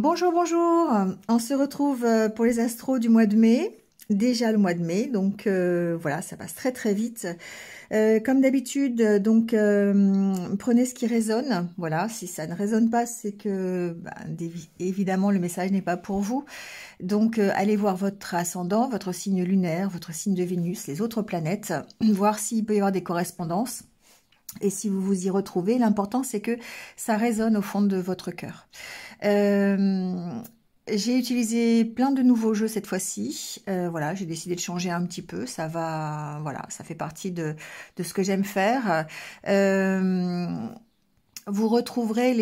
Bonjour, bonjour. On se retrouve pour les astros du mois de mai. Déjà le mois de mai, donc voilà, ça passe très très vite. Comme d'habitude, donc prenez ce qui résonne. Voilà, si ça ne résonne pas, c'est que évidemment le message n'est pas pour vous. Donc allez voir votre ascendant, votre signe lunaire, votre signe de Vénus, les autres planètes, voir s'il peut y avoir des correspondances. Et si vous vous y retrouvez, l'important c'est que ça résonne au fond de votre cœur. J'ai utilisé plein de nouveaux jeux cette fois-ci. Voilà, j'ai décidé de changer un petit peu. Ça va, voilà, ça fait partie de ce que j'aime faire. Vous retrouverez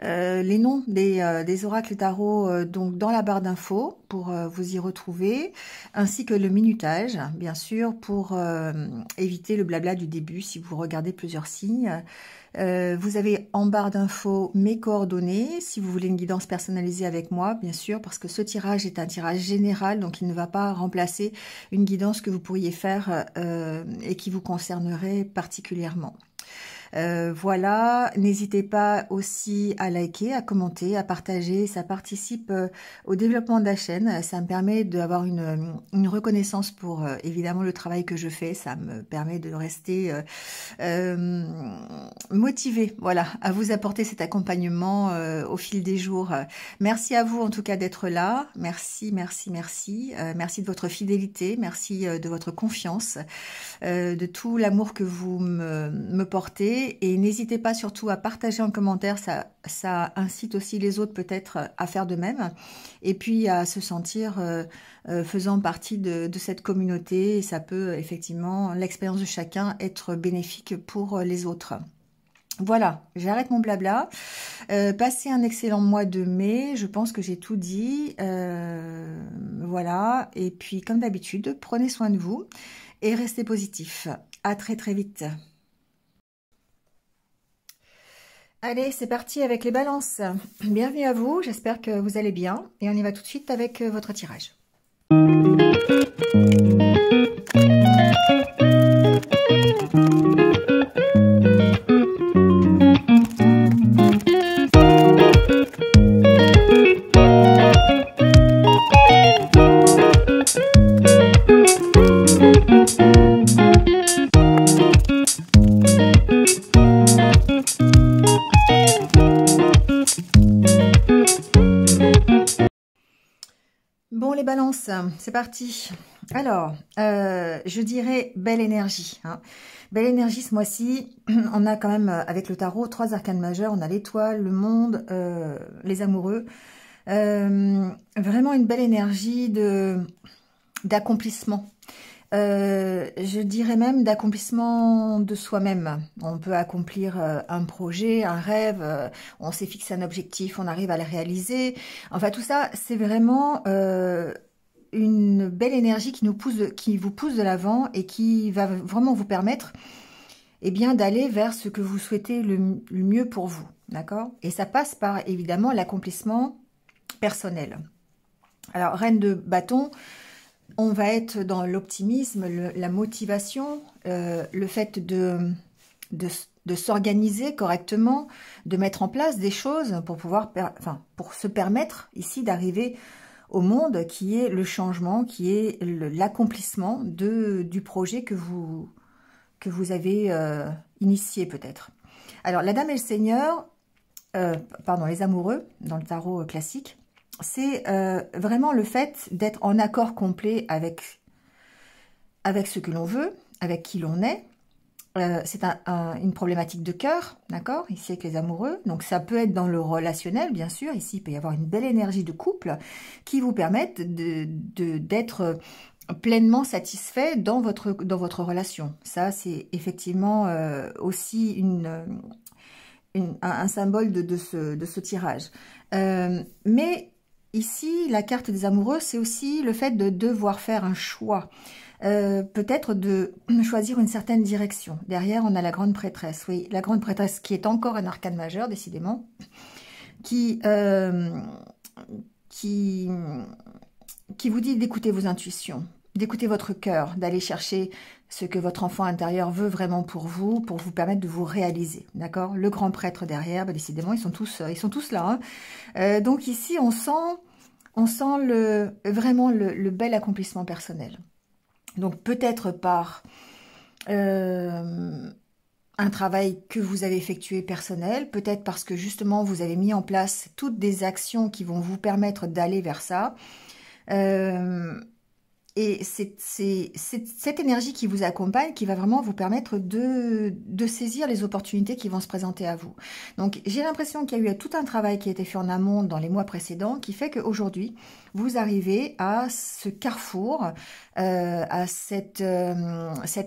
les noms des oracles tarot donc dans la barre d'infos pour vous y retrouver, ainsi que le minutage, bien sûr, pour éviter le blabla du début si vous regardez plusieurs signes. Vous avez en barre d'infos mes coordonnées, si vous voulez une guidance personnalisée avec moi, bien sûr, parce que ce tirage est un tirage général, donc il ne va pas remplacer une guidance que vous pourriez faire et qui vous concernerait particulièrement. Voilà, n'hésitez pas aussi à liker, à commenter, à partager, ça participe au développement de la chaîne, ça me permet d'avoir une reconnaissance pour évidemment le travail que je fais, ça me permet de rester motivée, voilà, à vous apporter cet accompagnement au fil des jours. Merci à vous en tout cas d'être là, merci, merci, merci, merci de votre fidélité, merci de votre confiance, de tout l'amour que vous me portez. Et n'hésitez pas surtout à partager en commentaire, ça incite aussi les autres peut-être à faire de même. Et puis à se sentir faisant partie de cette communauté. Et ça peut effectivement, l'expérience de chacun, être bénéfique pour les autres. Voilà, j'arrête mon blabla. Passez un excellent mois de mai. Je pense que j'ai tout dit. Voilà. Et puis comme d'habitude, prenez soin de vous et restez positifs. À très très vite. Allez, c'est parti avec les balances. Bienvenue à vous, j'espère que vous allez bien. Et on y va tout de suite avec votre tirage. Bon, les balances, c'est parti. Alors, je dirais belle énergie. Hein. Belle énergie ce mois-ci. On a quand même, avec le tarot, 3 arcanes majeurs. On a l'étoile, le monde, les amoureux. Vraiment une belle énergie d'accomplissement. Je dirais même d'accomplissement de soi-même. On peut accomplir un projet, un rêve, on s'est fixé un objectif, on arrive à le réaliser. Enfin, tout ça, c'est vraiment une belle énergie qui vous pousse de l'avant et qui va vraiment vous permettre d'aller vers ce que vous souhaitez le mieux pour vous. D'accord? Et ça passe par, évidemment, l'accomplissement personnel. Alors, reine de bâton, on va être dans l'optimisme, la motivation, le fait de s'organiser correctement, de mettre en place des choses pour pouvoir, pour se permettre ici d'arriver au monde qui est le changement, qui est l'accomplissement du projet que vous avez initié peut-être. Alors la dame et le seigneur, pardon, les amoureux dans le tarot classique, c'est vraiment le fait d'être en accord complet avec ce que l'on veut, avec qui l'on est. C'est une problématique de cœur, d'accord, ici avec les amoureux. Donc ça peut être dans le relationnel, bien sûr. Ici, il peut y avoir une belle énergie de couple qui vous permette d'être pleinement satisfait dans votre relation. Ça, c'est effectivement aussi un symbole de ce tirage. Mais ici, la carte des amoureux, c'est aussi le fait de devoir faire un choix. Peut-être de choisir une certaine direction. Derrière, on a la grande prêtresse. Oui, la grande prêtresse qui est encore un arcane majeur, décidément, qui vous dit d'écouter vos intuitions. d'écouter votre cœur, d'aller chercher ce que votre enfant intérieur veut vraiment pour vous permettre de vous réaliser, d'accord? Le grand prêtre derrière, bah, décidément, ils sont tous là, hein. Donc ici, on sent vraiment le bel accomplissement personnel. Donc peut-être par un travail que vous avez effectué personnel, peut-être parce que justement vous avez mis en place toutes des actions qui vont vous permettre d'aller vers ça. Et c'est cette énergie qui vous accompagne qui va vraiment vous permettre de saisir les opportunités qui vont se présenter à vous. Donc j'ai l'impression qu'il y a eu tout un travail qui a été fait en amont dans les mois précédents qui fait qu'aujourd'hui, vous arrivez à ce carrefour, à cette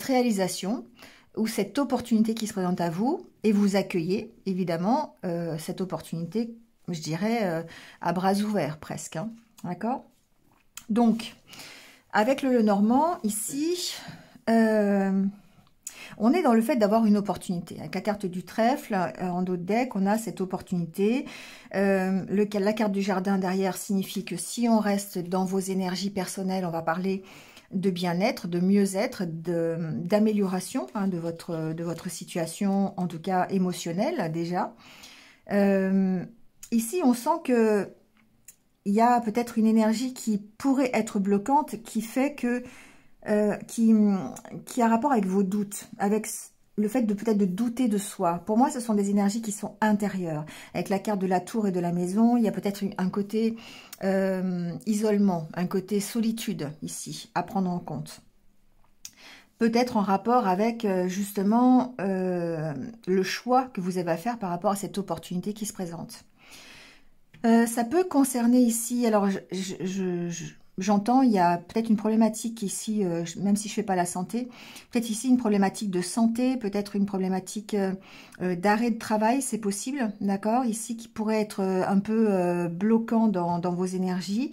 réalisation ou cette opportunité qui se présente à vous et vous accueillez évidemment cette opportunité, je dirais, à bras ouverts presque. Hein, d'accord? Donc, avec le Lenormand, ici, on est dans le fait d'avoir une opportunité. Avec la carte du trèfle, en dos de deck, on a cette opportunité. La carte du jardin derrière signifie que si on reste dans vos énergies personnelles, on va parler de bien-être, de mieux-être, d'amélioration hein, de votre situation, en tout cas émotionnelle déjà. Ici, on sent que il y a peut-être une énergie qui pourrait être bloquante, qui fait que, qui a rapport avec vos doutes, avec le fait de peut-être de douter de soi. Pour moi, ce sont des énergies qui sont intérieures. Avec la carte de la tour et de la maison, il y a peut-être un côté isolement, un côté solitude ici, à prendre en compte. Peut-être en rapport avec justement le choix que vous avez à faire par rapport à cette opportunité qui se présente. Ça peut concerner ici, alors j'entends, il y a peut-être une problématique ici, même si je ne fais pas la santé, peut-être ici une problématique de santé, peut-être une problématique d'arrêt de travail, c'est possible, d'accord? Ici qui pourrait être un peu bloquant dans vos énergies.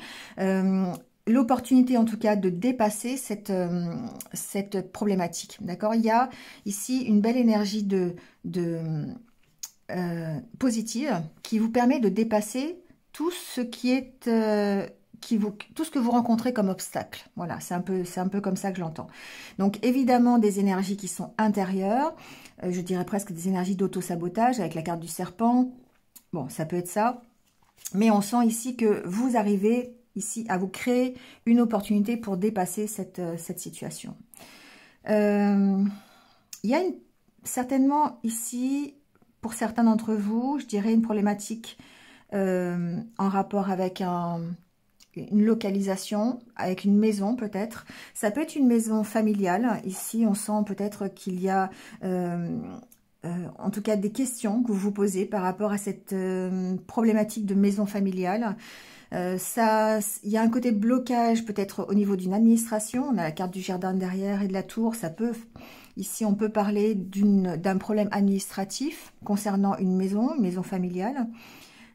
L'opportunité en tout cas de dépasser cette problématique, d'accord? Il y a ici une belle énergie positive qui vous permet de dépasser tout ce qui est tout ce que vous rencontrez comme obstacle. Voilà, c'est un peu comme ça que je l'entends. Donc évidemment des énergies qui sont intérieures, je dirais presque des énergies d'auto-sabotage avec la carte du serpent. Bon, ça peut être ça, mais on sent ici que vous arrivez ici à vous créer une opportunité pour dépasser cette situation. Il y a certainement ici, pour certains d'entre vous, je dirais une problématique en rapport avec une localisation, avec une maison peut-être. Ça peut être une maison familiale. Ici, on sent peut-être qu'il y a en tout cas des questions que vous vous posez par rapport à cette problématique de maison familiale. Il y a un côté blocage peut-être au niveau d'une administration. On a la carte du jardin derrière et de la tour. Ça peut... Ici, on peut parler d'un problème administratif concernant une maison familiale.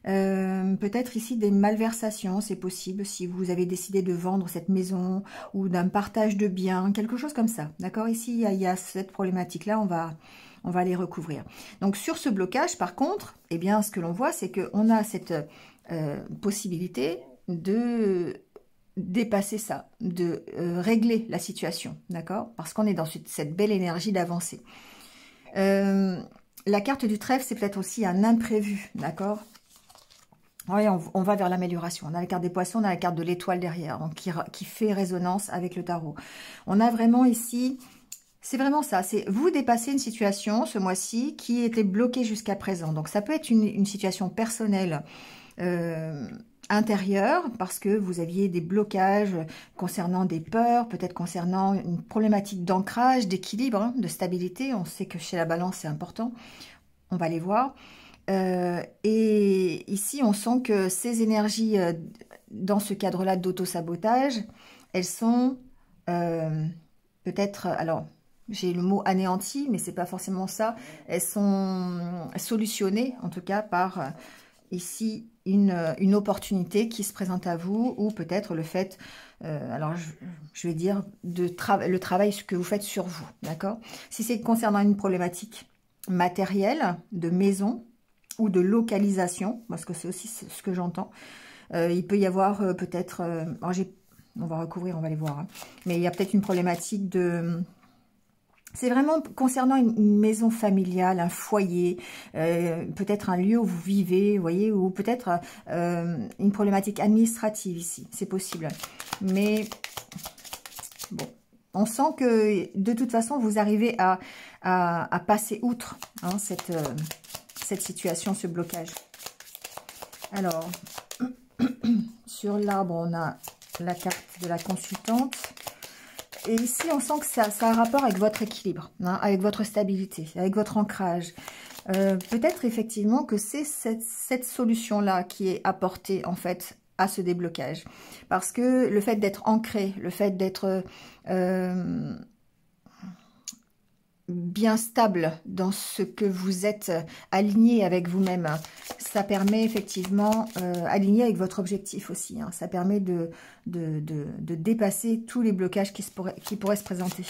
Peut-être ici des malversations, c'est possible si vous avez décidé de vendre cette maison ou d'un partage de biens, quelque chose comme ça. D'accord? Ici, il y a cette problématique-là, on va les recouvrir. Donc, sur ce blocage, par contre, eh bien, ce que l'on voit, c'est qu'on a cette possibilité de dépasser ça, de régler la situation, d'accord? Parce qu'on est dans cette belle énergie d'avancée. La carte du trèfle, c'est peut-être aussi un imprévu, d'accord? Oui, on va vers l'amélioration. On a la carte des poissons, on a la carte de l'étoile derrière, donc qui fait résonance avec le tarot. On a vraiment ici, c'est vraiment ça, c'est vous dépassez une situation ce mois-ci qui était bloquée jusqu'à présent. Donc ça peut être une situation personnelle intérieure parce que vous aviez des blocages concernant des peurs, peut-être concernant une problématique d'ancrage, d'équilibre, hein, de stabilité. On sait que chez la balance c'est important, on va les voir. Et ici, on sent que ces énergies, dans ce cadre-là d'auto-sabotage, elles sont peut-être, alors j'ai le mot anéanties, mais c'est pas forcément ça, elles sont solutionnées, en tout cas, par ici une opportunité qui se présente à vous, ou peut-être le fait, alors je vais dire, le travail que vous faites sur vous, d'accord? Si c'est concernant une problématique matérielle, de maison, ou de localisation, parce que c'est aussi ce que j'entends. Il peut y avoir peut-être... On va recouvrir, on va les voir. Hein. Mais il y a peut-être une problématique de... C'est vraiment concernant une maison familiale, un foyer, peut-être un lieu où vous vivez, vous voyez, ou peut-être une problématique administrative ici, c'est possible. Mais bon, on sent que de toute façon, vous arrivez à passer outre hein, cette situation, ce blocage. Alors, sur l'arbre, on a la carte de la consultante. Et ici, on sent que ça a un rapport avec votre équilibre, hein, avec votre stabilité, avec votre ancrage. Peut-être effectivement que c'est cette solution-là qui est apportée en fait à ce déblocage. Parce que le fait d'être ancré, le fait d'être bien stable dans ce que vous êtes aligné avec vous-même, ça permet effectivement, aligné avec votre objectif aussi, hein, ça permet de dépasser tous les blocages qui pourraient se présenter.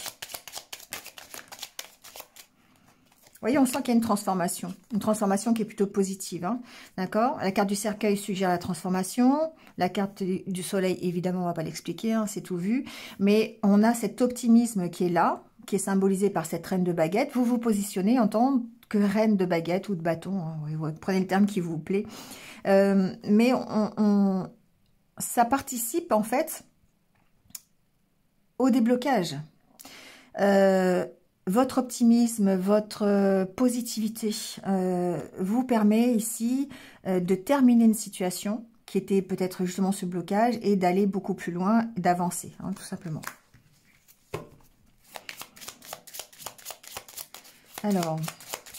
Vous voyez, on sent qu'il y a une transformation qui est plutôt positive, hein, d'accord? La carte du cercueil suggère la transformation, la carte du soleil, évidemment, on ne va pas l'expliquer, hein, c'est tout vu, mais on a cet optimisme qui est là, qui est symbolisé par cette reine de baguette. Vous vous positionnez en tant que reine de baguette ou de bâton, hein, vous prenez le terme qui vous plaît, mais ça participe en fait au déblocage. Votre optimisme, votre positivité vous permet ici de terminer une situation qui était peut-être justement ce blocage et d'aller beaucoup plus loin, d'avancer, hein, tout simplement. Alors,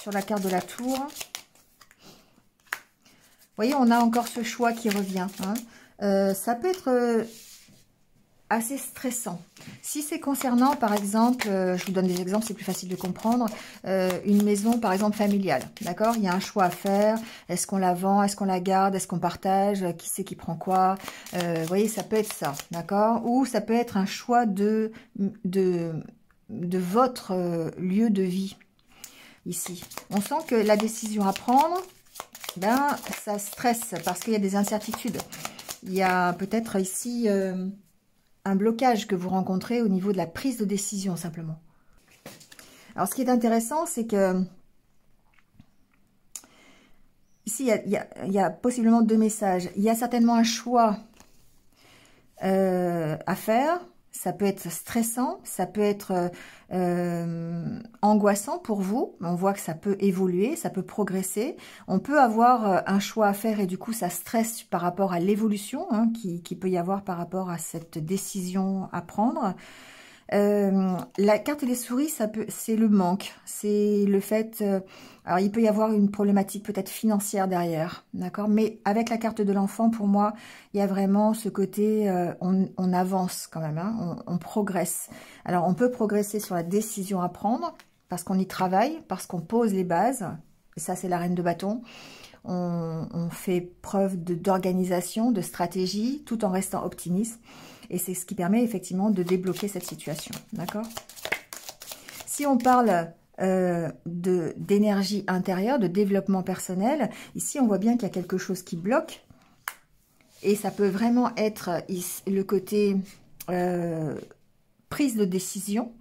sur la carte de la tour, vous voyez, on a encore ce choix qui revient. Hein. Ça peut être assez stressant. Si c'est concernant, par exemple, je vous donne des exemples, c'est plus facile de comprendre, une maison, par exemple, familiale, d'accord? Il y a un choix à faire. Est-ce qu'on la vend? Est-ce qu'on la garde? Est-ce qu'on partage? Qui c'est qui prend quoi? Vous voyez, ça peut être ça, d'accord? Ou ça peut être un choix de votre lieu de vie. Ici, on sent que la décision à prendre, ben, ça stresse parce qu'il y a des incertitudes. Il y a peut-être ici un blocage que vous rencontrez au niveau de la prise de décision simplement. Alors, ce qui est intéressant, c'est que ici, il y a possiblement deux messages. Il y a certainement un choix à faire. Ça peut être stressant, ça peut être angoissant pour vous. On voit que ça peut évoluer, ça peut progresser. On peut avoir un choix à faire et du coup, ça stresse par rapport à l'évolution hein, qui peut y avoir par rapport à cette décision à prendre. La carte des souris, c'est le manque, c'est le fait... alors, il peut y avoir une problématique peut-être financière derrière, d'accord? Mais avec la carte de l'enfant, pour moi, il y a vraiment ce côté, on avance quand même, hein, on progresse. Alors, on peut progresser sur la décision à prendre, parce qu'on y travaille, parce qu'on pose les bases, et ça, c'est la reine de bâton. On fait preuve d'organisation, de stratégie, tout en restant optimiste. Et c'est ce qui permet effectivement de débloquer cette situation. D'accord? Si on parle d'énergie intérieure, de développement personnel, ici on voit bien qu'il y a quelque chose qui bloque. Et ça peut vraiment être le côté prise de décision.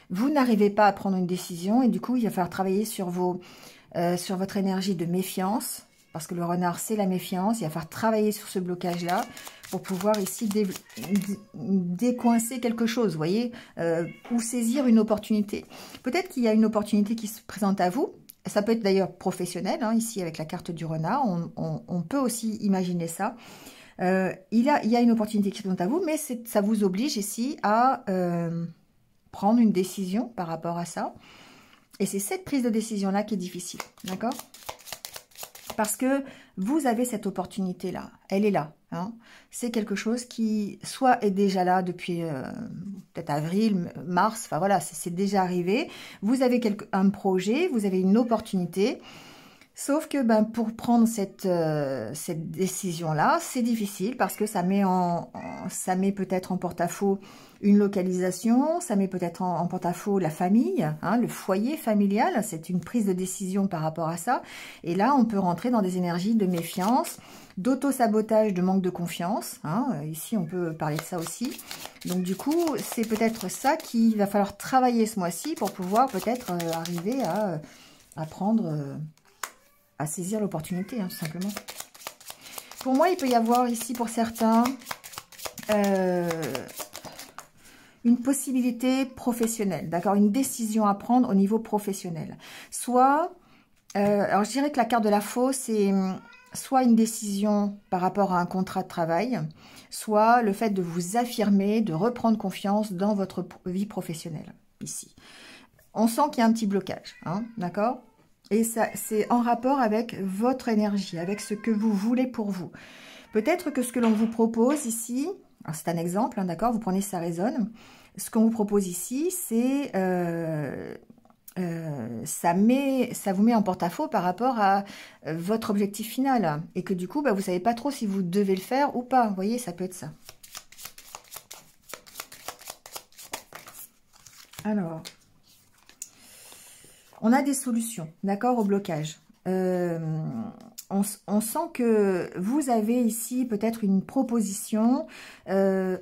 Vous n'arrivez pas à prendre une décision et du coup il va falloir travailler sur votre énergie de méfiance. Parce que le renard, c'est la méfiance. Il va falloir travailler sur ce blocage-là pour pouvoir ici décoincer quelque chose, vous voyez, ou saisir une opportunité. Peut-être qu'il y a une opportunité qui se présente à vous. Ça peut être d'ailleurs professionnel, hein, ici avec la carte du renard. On peut aussi imaginer ça. Il y a une opportunité qui se présente à vous, mais ça vous oblige ici à prendre une décision par rapport à ça. Et c'est cette prise de décision-là qui est difficile, d'accord ? Parce que vous avez cette opportunité-là, elle est là. Hein. C'est quelque chose qui soit est déjà là depuis peut-être avril, mars, enfin voilà, c'est déjà arrivé. Vous avez un projet, vous avez une opportunité. Sauf que ben, pour prendre cette décision-là, c'est difficile parce que ça met peut-être en porte-à-faux une localisation, ça met peut-être en porte-à-faux la famille, hein, le foyer familial, c'est une prise de décision par rapport à ça. Et là, on peut rentrer dans des énergies de méfiance, d'auto-sabotage, de manque de confiance. Hein. Ici, on peut parler de ça aussi. Donc du coup, c'est peut-être ça qu'il va falloir travailler ce mois-ci pour pouvoir peut-être arriver à prendre... à saisir l'opportunité, hein, tout simplement. Pour moi, il peut y avoir ici, pour certains, une possibilité professionnelle, d'accord, une décision à prendre au niveau professionnel. Soit, alors je dirais que la carte de la fausse, c'est soit une décision par rapport à un contrat de travail, soit le fait de vous affirmer, de reprendre confiance dans votre vie professionnelle, ici. On sent qu'il y a un petit blocage, hein, d'accord? Et ça, c'est en rapport avec votre énergie, avec ce que vous voulez pour vous. Peut-être que ce que l'on vous propose ici, c'est un exemple, hein, d'accord, vous prenez ça résonne. Ce qu'on vous propose ici, c'est ça vous met en porte-à-faux par rapport à votre objectif final. Et que du coup, bah, vous ne savez pas trop si vous devez le faire ou pas. Vous voyez, ça peut être ça. Alors... on a des solutions, d'accord, au blocage. On sent que vous avez ici peut-être une proposition, une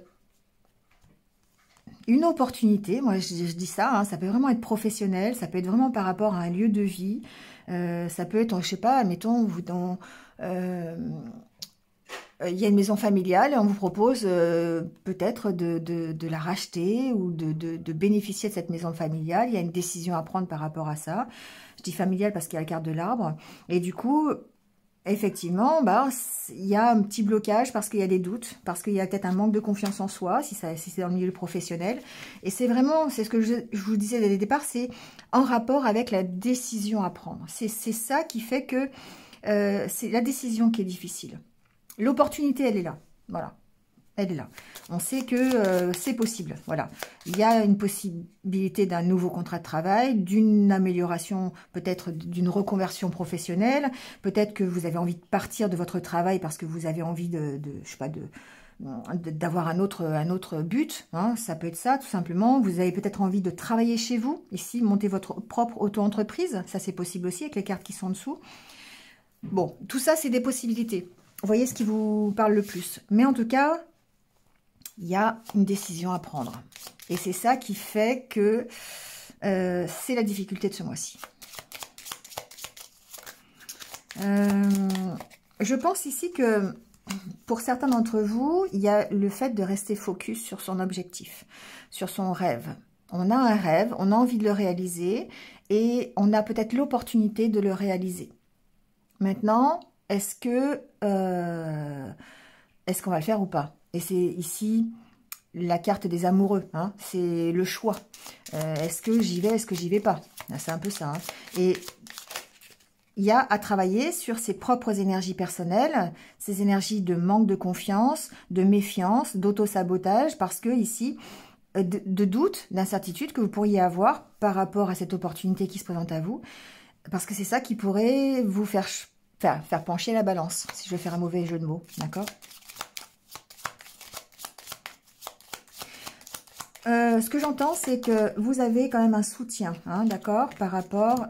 opportunité. Moi, je dis ça, hein, ça peut vraiment être professionnel, ça peut être vraiment par rapport à un lieu de vie. Ça peut être, je sais pas, admettons, vous dans... il y a une maison familiale et on vous propose peut-être de la racheter ou de bénéficier de cette maison familiale. Il y a une décision à prendre par rapport à ça. Je dis familiale parce qu'il y a la carte de l'arbre. Et du coup, effectivement, bah, il y a un petit blocage parce qu'il y a des doutes, parce qu'il y a peut-être un manque de confiance en soi, si c'est dans le milieu professionnel. Et c'est vraiment, c'est ce que je vous disais dès le départ, c'est en rapport avec la décision à prendre. C'est ça qui fait que c'est la décision qui est difficile. L'opportunité, elle est là. Voilà. Elle est là. On sait que c'est possible. Voilà. Il y a une possibilité d'un nouveau contrat de travail, d'une amélioration, peut-être d'une reconversion professionnelle. Peut-être que vous avez envie de partir de votre travail parce que vous avez envie je sais pas, d'avoir un autre but. Hein. Ça peut être ça, tout simplement. Vous avez peut-être envie de travailler chez vous. Ici, monter votre propre auto-entreprise. Ça, c'est possible aussi avec les cartes qui sont en dessous. Bon, tout ça, c'est des possibilités. Vous voyez ce qui vous parle le plus. Mais en tout cas, il y a une décision à prendre. Et c'est ça qui fait que c'est la difficulté de ce mois-ci. Je pense ici que pour certains d'entre vous, il y a le fait de rester focus sur son objectif, sur son rêve. On a un rêve, on a envie de le réaliser et on a peut-être l'opportunité de le réaliser. Maintenant, est-ce qu'on va le faire ou pas? Et c'est ici la carte des amoureux, hein, c'est le choix. Est-ce que j'y vais, est-ce que j'y vais pas? C'est un peu ça. Hein. Et il y a à travailler sur ses propres énergies personnelles, ces énergies de manque de confiance, de méfiance, d'auto-sabotage, parce que ici, de doute, d'incertitude que vous pourriez avoir par rapport à cette opportunité qui se présente à vous, parce que c'est ça qui pourrait vous faire pencher la balance, si je vais faire un mauvais jeu de mots, d'accord? Ce que j'entends, c'est que vous avez quand même un soutien, hein, d'accord, par rapport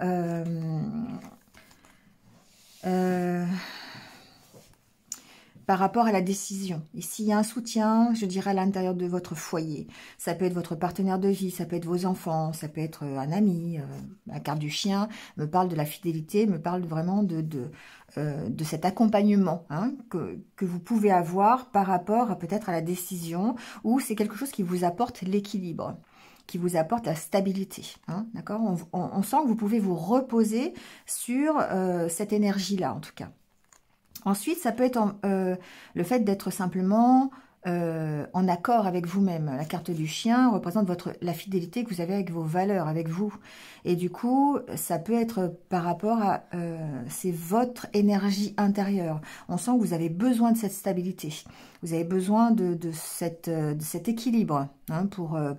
à la décision. Ici, il y a un soutien, je dirais, à l'intérieur de votre foyer. Ça peut être votre partenaire de vie, ça peut être vos enfants, ça peut être un ami. La carte du chien me parle de la fidélité, me parle vraiment de cet accompagnement, hein, que vous pouvez avoir par rapport peut-être à la décision, ou c'est quelque chose qui vous apporte l'équilibre, qui vous apporte la stabilité. Hein, d'accord, on sent que vous pouvez vous reposer sur cette énergie-là, en tout cas. Ensuite, ça peut être le fait d'être simplement en accord avec vous-même. La carte du chien représente la fidélité que vous avez avec vos valeurs, avec vous. Et du coup, ça peut être par rapport à... c'est votre énergie intérieure. On sent que vous avez besoin de cette stabilité. Vous avez besoin de cet équilibre, hein,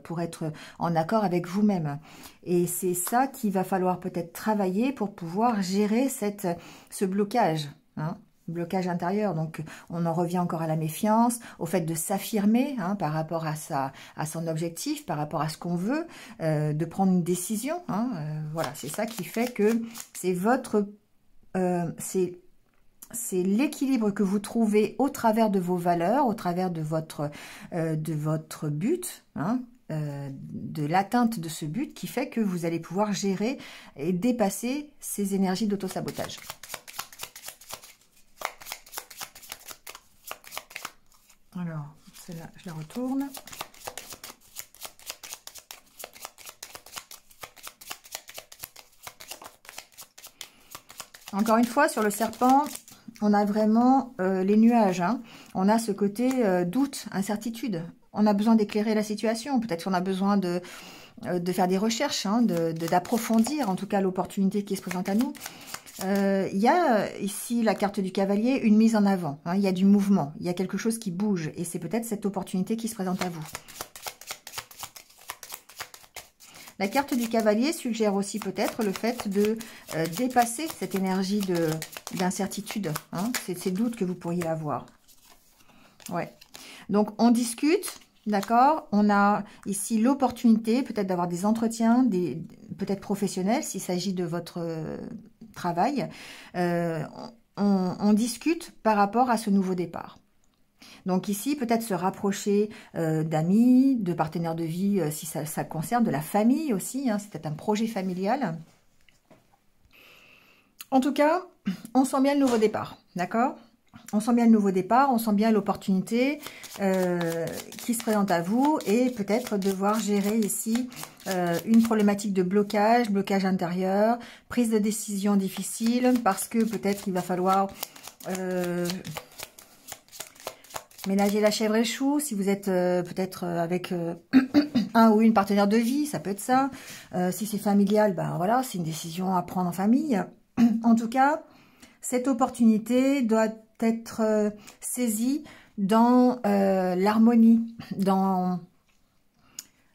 pour être en accord avec vous-même. Et c'est ça qu'il va falloir peut-être travailler pour pouvoir gérer ce blocage, hein. Blocage intérieur. Donc on en revient encore à la méfiance, au fait de s'affirmer, hein, par rapport à son objectif, par rapport à ce qu'on veut, de prendre une décision, hein, voilà, c'est ça qui fait que c'est c'est l'équilibre que vous trouvez au travers de vos valeurs, au travers de votre but, hein, de l'atteinte de ce but, qui fait que vous allez pouvoir gérer et dépasser ces énergies d'auto-sabotage. Alors, celle-là, je la retourne. Encore une fois, sur le serpent, on a vraiment les nuages, hein. On a ce côté doute, incertitude. On a besoin d'éclairer la situation. Peut-être qu'on a besoin de faire des recherches, hein, d'approfondir en tout cas l'opportunité qui se présente à nous. Il y a ici la carte du cavalier, une mise en avant, hein, il y a du mouvement, il y a quelque chose qui bouge et c'est peut-être cette opportunité qui se présente à vous. La carte du cavalier suggère aussi peut-être le fait de dépasser cette énergie d'incertitude, hein, ces doutes que vous pourriez avoir. Ouais. Donc on discute, d'accord, on a ici l'opportunité peut-être d'avoir des entretiens, peut-être professionnels s'il s'agit de votre... travail, on discute par rapport à ce nouveau départ. Donc ici, peut-être se rapprocher d'amis, de partenaires de vie, si ça concerne, de la famille aussi, hein, c'est peut-être un projet familial. En tout cas, on sent bien le nouveau départ, d'accord ? On sent bien le nouveau départ, on sent bien l'opportunité qui se présente à vous et peut-être devoir gérer ici une problématique de blocage intérieur, prise de décision difficile parce que peut-être il va falloir ménager la chèvre et le chou si vous êtes peut-être avec un ou une partenaire de vie, ça peut être ça. Si c'est familial, ben voilà, c'est une décision à prendre en famille. En tout cas, cette opportunité doit être saisie dans l'harmonie, dans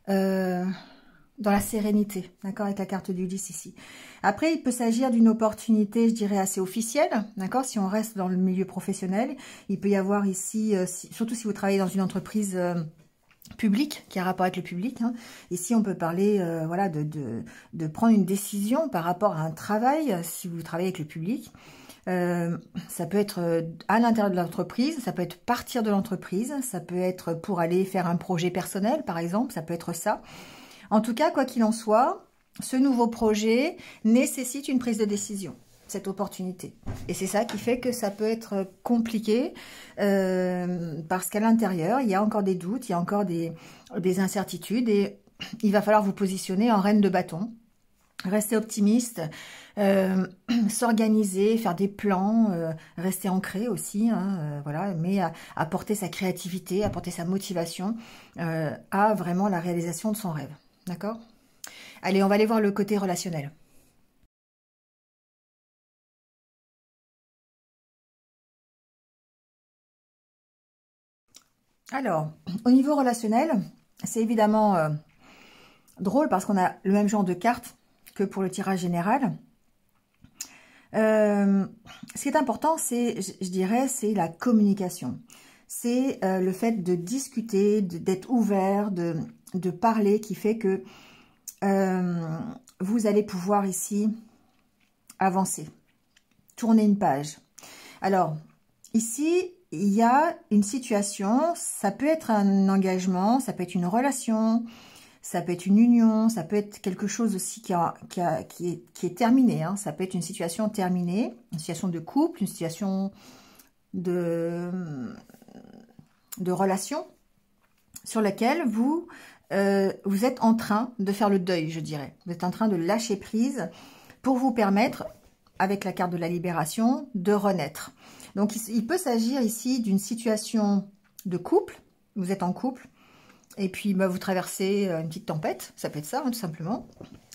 la sérénité, d'accord, avec la carte du 10 ici. Après, il peut s'agir d'une opportunité, je dirais, assez officielle, d'accord, si on reste dans le milieu professionnel. Il peut y avoir ici, surtout si vous travaillez dans une entreprise public, qui a rapport avec le public, hein. Ici, on peut parler voilà, de prendre une décision par rapport à un travail, si vous travaillez avec le public. Ça peut être à l'intérieur de l'entreprise, ça peut être partir de l'entreprise, ça peut être pour aller faire un projet personnel, par exemple, ça peut être ça. En tout cas, quoi qu'il en soit, ce nouveau projet nécessite une prise de décision, cette opportunité. Et c'est ça qui fait que ça peut être compliqué parce qu'à l'intérieur, il y a encore des doutes, il y a encore des incertitudes et il va falloir vous positionner en reine de bâton. Rester optimiste, s'organiser, faire des plans, rester ancré aussi, hein, voilà, mais apporter sa créativité, apporter sa motivation à vraiment la réalisation de son rêve. D'accord ? Allez, on va aller voir le côté relationnel. Alors, au niveau relationnel, c'est évidemment drôle parce qu'on a le même genre de cartes que pour le tirage général. Ce qui est important, c'est, je dirais, c'est la communication. C'est le fait de discuter, d'être ouvert, de parler, qui fait que vous allez pouvoir ici avancer, tourner une page. Alors, ici, il y a une situation, ça peut être un engagement, ça peut être une relation, ça peut être une union, ça peut être quelque chose aussi qui est terminé, hein. Ça peut être une situation terminée, une situation de couple, une situation de relation sur laquelle vous êtes en train de faire le deuil, je dirais. Vous êtes en train de lâcher prise pour vous permettre, avec la carte de la libération, de renaître. Donc, il peut s'agir ici d'une situation de couple, vous êtes en couple, et puis bah, vous traversez une petite tempête, ça peut être ça, hein, tout simplement.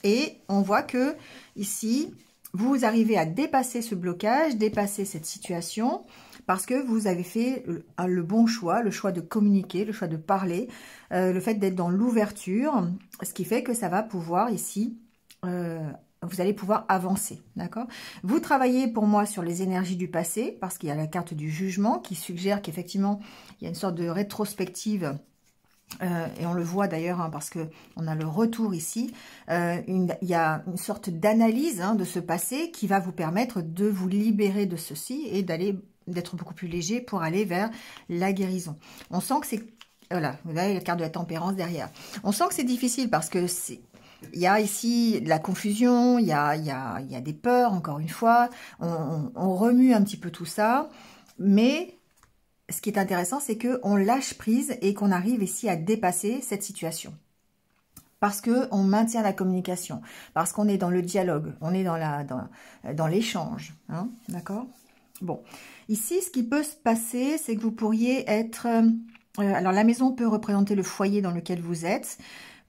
Et on voit que ici, vous arrivez à dépasser ce blocage, dépasser cette situation, parce que vous avez fait le bon choix, le choix de communiquer, le choix de parler, le fait d'être dans l'ouverture, ce qui fait que ça va pouvoir ici, vous allez pouvoir avancer, d'accord? Vous travaillez pour moi sur les énergies du passé, parce qu'il y a la carte du jugement qui suggère qu'effectivement, il y a une sorte de rétrospective. Et on le voit d'ailleurs hein, parce que on a le retour ici. Il y a une sorte d'analyse hein, de ce passé qui va vous permettre de vous libérer de ceci et d'être beaucoup plus léger pour aller vers la guérison. On sent que c'est voilà, vous avez la carte de la tempérance derrière. On sent que c'est difficile parce que il y a ici de la confusion, il y a des peurs. Encore une fois, on remue un petit peu tout ça, mais ce qui est intéressant, c'est qu'on lâche prise et qu'on arrive ici à dépasser cette situation. Parce qu'on maintient la communication, parce qu'on est dans le dialogue, on est dans l'échange. Hein, d'accord? Bon, ici, ce qui peut se passer, c'est que vous pourriez être... alors, la maison peut représenter le foyer dans lequel vous êtes,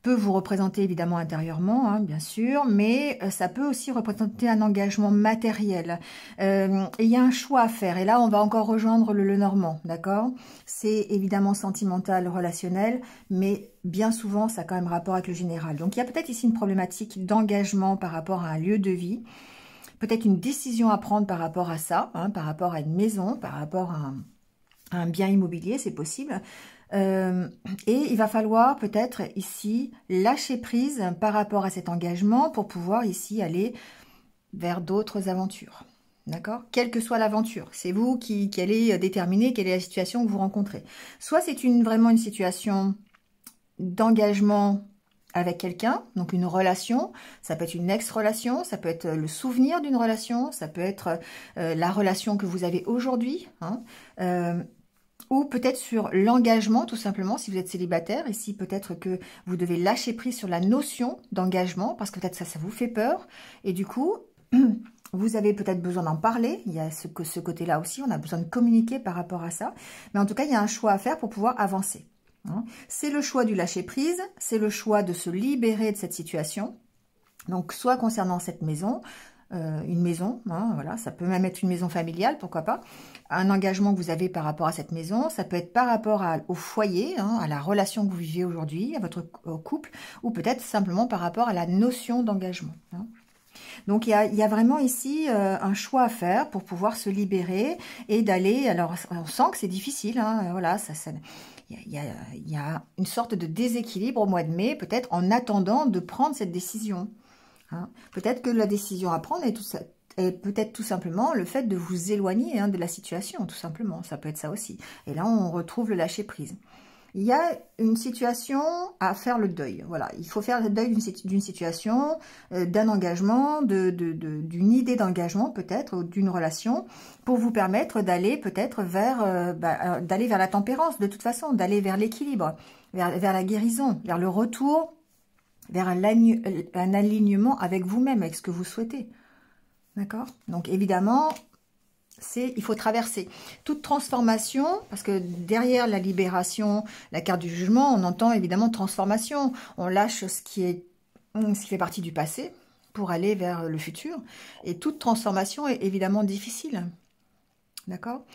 peut vous représenter évidemment intérieurement, hein, bien sûr, mais ça peut aussi représenter un engagement matériel. Et il y a un choix à faire, et là on va encore rejoindre le Lenormand, d'accord? C'est évidemment sentimental, relationnel, mais bien souvent ça a quand même rapport avec le général. Donc il y a peut-être ici une problématique d'engagement par rapport à un lieu de vie, peut-être une décision à prendre par rapport à ça, hein, par rapport à une maison, par rapport à un bien immobilier, c'est possible. Et il va falloir peut-être ici lâcher prise par rapport à cet engagement pour pouvoir ici aller vers d'autres aventures. D'accord? Quelle que soit l'aventure, c'est vous qui allez déterminer quelle est la situation que vous rencontrez. Soit c'est vraiment une situation d'engagement avec quelqu'un, donc une relation, ça peut être une ex-relation, ça peut être le souvenir d'une relation, ça peut être la relation que vous avez aujourd'hui, hein, ou peut-être sur l'engagement, tout simplement, si vous êtes célibataire, ici peut-être que vous devez lâcher prise sur la notion d'engagement, parce que peut-être ça vous fait peur, et du coup, vous avez peut-être besoin d'en parler, il y a ce côté-là aussi, on a besoin de communiquer par rapport à ça, mais en tout cas, il y a un choix à faire pour pouvoir avancer. Hein. C'est le choix du lâcher prise, c'est le choix de se libérer de cette situation, donc soit concernant cette maison, une maison, hein, voilà, ça peut même être une maison familiale, pourquoi pas, un engagement que vous avez par rapport à cette maison, ça peut être par rapport au foyer, hein, à la relation que vous vivez aujourd'hui, à votre couple, ou peut-être simplement par rapport à la notion d'engagement. Hein. Donc il y a vraiment ici un choix à faire pour pouvoir se libérer et d'aller, alors on sent que c'est difficile, hein, voilà, il y a une sorte de déséquilibre au mois de mai, peut-être en attendant de prendre cette décision. Hein. Peut-être que la décision à prendre est peut-être tout simplement le fait de vous éloigner hein, de la situation, tout simplement. Ça peut être ça aussi. Et là, on retrouve le lâcher-prise. Il y a une situation à faire le deuil. Voilà, il faut faire le deuil d'une situation, d'un engagement, d'une idée d'engagement peut-être, ou d'une relation, pour vous permettre d'aller peut-être vers, d'aller vers la tempérance, de toute façon, d'aller vers l'équilibre, vers la guérison, vers le retour, vers un alignement avec vous-même, avec ce que vous souhaitez. D'accord? Donc, évidemment, il faut traverser toute transformation, parce que derrière la libération, la carte du jugement, on entend évidemment transformation. On lâche ce qui fait partie du passé pour aller vers le futur. Et toute transformation est évidemment difficile. D'accord?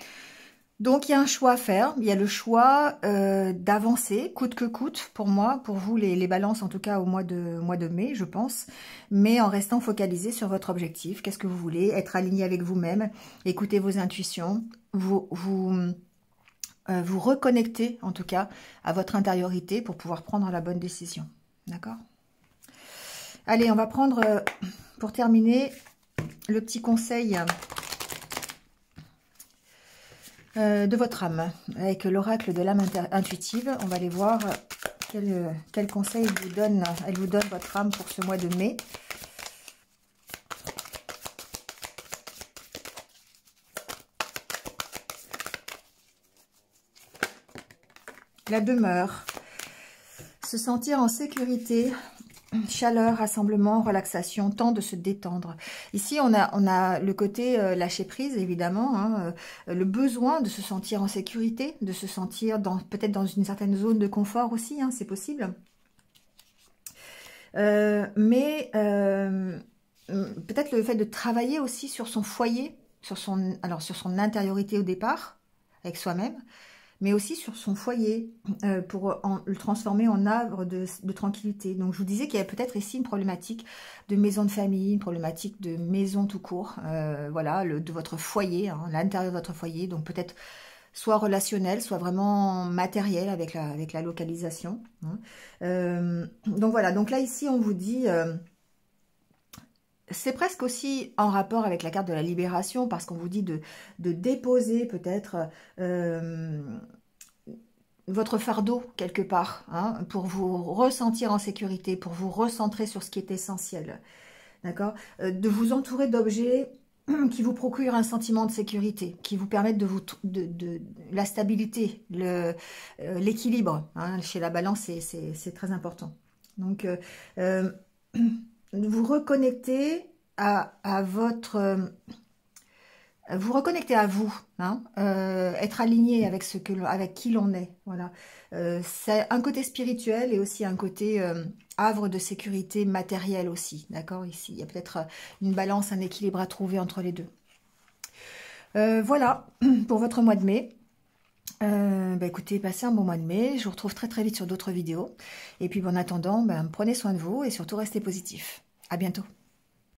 Donc, il y a un choix à faire. Il y a le choix d'avancer, coûte que coûte, pour moi, pour vous, les balances, en tout cas au mois de mai, je pense. Mais en restant focalisé sur votre objectif. Qu'est-ce que vous voulez? Être aligné avec vous-même, écouter vos intuitions, vous reconnecter, en tout cas, à votre intériorité pour pouvoir prendre la bonne décision. D'accord? Allez, on va prendre, pour terminer, le petit conseil... de votre âme, avec l'oracle de l'âme intuitive. On va aller voir quel conseil elle vous donne votre âme pour ce mois de mai. La demeure. Se sentir en sécurité Chaleur, rassemblement, relaxation, temps de se détendre. Ici, on a le côté lâcher prise, évidemment, hein, le besoin de se sentir en sécurité, de se sentir peut-être dans une certaine zone de confort aussi, hein, c'est possible. Mais peut-être le fait de travailler aussi sur son foyer, sur son intériorité au départ, avec soi-même, mais aussi sur son foyer, pour le transformer en havre de tranquillité. Donc je vous disais qu'il y a peut-être ici une problématique de maison de famille, une problématique de maison tout court, voilà, de votre foyer, hein, l'intérieur de votre foyer, donc peut-être soit relationnel, soit vraiment matériel avec la localisation. Hein. Donc voilà, donc là ici on vous dit... c'est presque aussi en rapport avec la carte de la libération, parce qu'on vous dit de déposer peut-être votre fardeau quelque part, hein, pour vous ressentir en sécurité, pour vous recentrer sur ce qui est essentiel. D'accord, de vous entourer d'objets qui vous procurent un sentiment de sécurité, qui vous permettent de la stabilité, l'équilibre. Hein, chez la balance, c'est très important. Donc, vous reconnecter à votre... vous reconnecter à vous, hein, être aligné avec avec qui l'on est, voilà. C'est un côté spirituel et aussi un côté havre de sécurité matérielle aussi, d'accord. Ici, il y a peut-être une balance, un équilibre à trouver entre les deux. Voilà pour votre mois de mai. Bah écoutez, passez un bon mois de mai. Je vous retrouve très très vite sur d'autres vidéos. Et puis en attendant, prenez soin de vous et surtout restez positif. À bientôt.